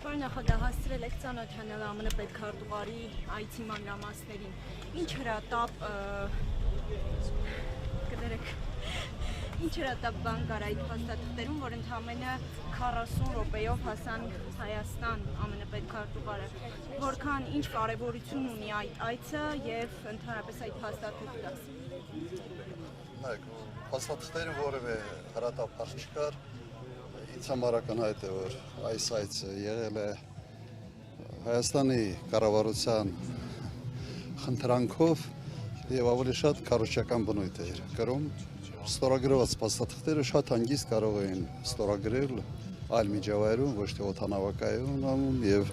Պարոն նախագահ, հասցրել եք ծանոթանալ ԱՄՆ պետքարտուղարի այցի մանրամասներին։ Ինչ հրատապ բան կար այդ փաստաթղթերում, որ ընդամենը 40 րոպեով հասան Հայաստան ԱՄՆ պետքարտուղարը։ Որքան ինչ կարևորություն ունի այդ այցը եւ ընդհանրապես այդ փաստաթղթը։ Փաստաթղթերը որևէ հրատապ հարց չկար։ Ինձ համար ակնհայտ է, որ այս այցը եղել է Հայաստանի կառավարության խնդրանքով եւ ավելի շատ կառուցչական բնույթ էր կրում։ Ստորագրված փաստաթղթերը շատ հանգիստ կարող էին ստորագրել այլ միջավայրում, ոչ թե օդանավակայանում եւ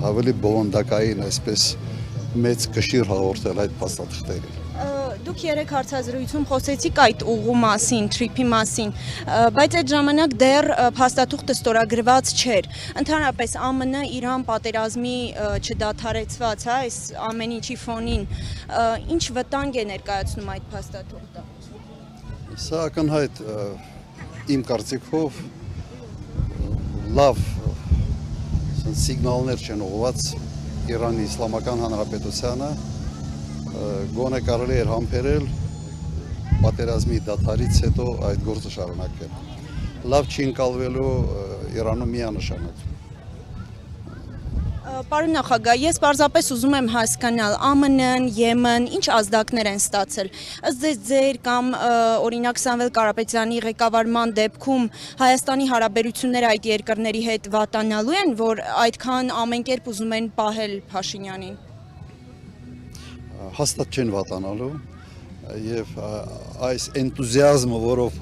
ավելի բովանդակային, այսպես մեծ կշիռ հաղորդել այդ փաստաթղթերին։ Դուք երեք հարցազրույցում խոսեցիք այդ ուղու մասին, թրիփի մասին, բայց այդ ժամանակ դեռ փաստաթուղթը ստորագրված չէր։ Ընդհանրապես ԱՄՆ Իրան պատերազմի չդադարեցված, այս ամեն ինչի ֆոնին, ինչ վտանգ է ներկայացնում այդ փաստաթուղթը։ Սա ակնհայտ իմ կարծիքով լավ սիգնալներ չեն ուղղված Իրանի Իսլամական Հանրապետությանը, գոնե կարելի էր համբերել պատերազմի դադարից հետո այդ գործը շարունակել։ Լավ չի ընկալվելու Իրանում միանշանակ։ Պարոն նախագահ, ես պարզապես ուզում եմ հասկանալ, ԱՄՆ-ն, Եմեն, ինչ ազդակներ են ստացել։ Ըստ ձեր կամ օրինակ Սամվել Կարապետյանի ղեկավարման դեպքում Հայաստանի հարաբերությունները այդ երկրների հետ վատանալու են, որ այդքան ամեն կերպ ուզում են պահել Փաշինյանին։ Հաստատ չեն վատանալու եւ այս էնտուզիազմը, որով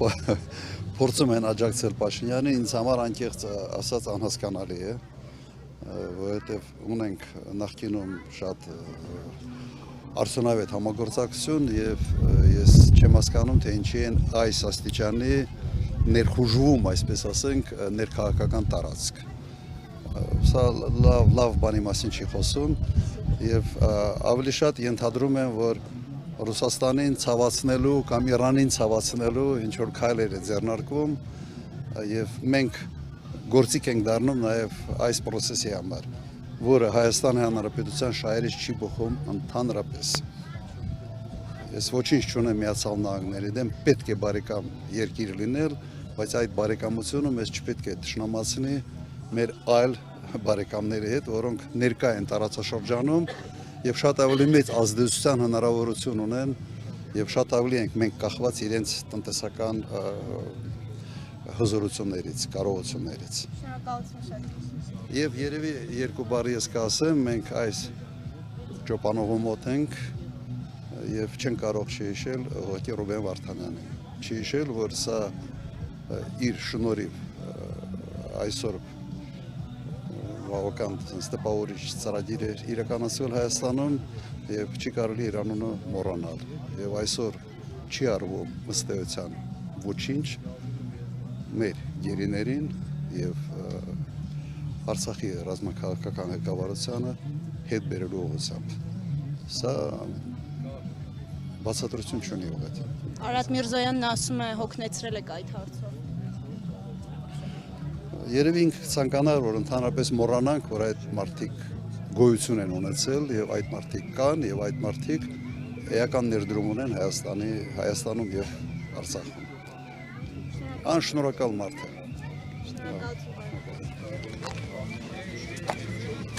փորձում են աջակցել Փաշինյանին, ինձ համար անկեղծ ասած անհասկանալի է, որովհետեւ ունենք նախկինում շատ արդյունավետ համագործակցություն եւ ես չեմ հասկանում, թե ինչի են այս աստիճանի ներխուժվում, այսպես ասենք, ներքաղաքական տարածք։ Սա լավ բանի մասին չի խոսում եւ ավելի շատ ենթադրում են, որ Ռուսաստանին ցավացնելու կամ Իրանին ցավացնելու ինչ որ քայլեր է ձեռնարկվում եւ մենք գործիք ենք դառնում նաեւ այս process-ի համար, որը Հայաստանի Հանրապետության շահերից չի բխում ընդհանրապես։ Ես ոչինչ չունեմ Միացյալ Նահանգների դեմ, պետք է բարեկամ երկիր լինել, բայց այդ բարեկամությունը մեզ չպետք է թշնամացնի մեր այլ բարեկամների հետ, որոնք ներկա են տարածաշրջանում եւ շատ ավելի մեծ ազդեցության հնարավորություն ունեն եւ շատ ավելի ենք մենք կախված իրենց տնտեսական հզորություններից, կարողություններից։ Շնորհակալություն շատ։ Եվ երևի երկու բառ ես կասեմ, մենք այս ճոպանողու մոտ ենք եւ չեն կարող չհիշել ուղղակի Ռուբեն Վարդանյանին։ Չհիշել, որ սա իր շնորհիվ այսօր բավական տպավորիչ ծրագիր էր իրականացվել Հայաստանում եւ չի կարելի իր անունը մոռանալ եւ այսօր չի արվում ըստ էության ոչինչ մեր գերիներին եւ Արցախի ռազմաքաղաքական ղեկավարությանը հետ բերելու ուղղությամբ։ Սա բացատրություն չունի ուղղակի։ Արադ Միրզոյանն ասում է հոգնեցրել եք այդ հարցով։ Երևի ինքը ցանկանար, որ ընդհանրապես մոռանանք, որ այդ մարդիկ գոյություն են ունեցել եւ այդ մարդիկ կան եւ այդ մարդիկ էական ներդրում ունեն Հայաստանում եւ Արցախում։ Անշնորհակալ մարդ է։ Շնորհակալություն։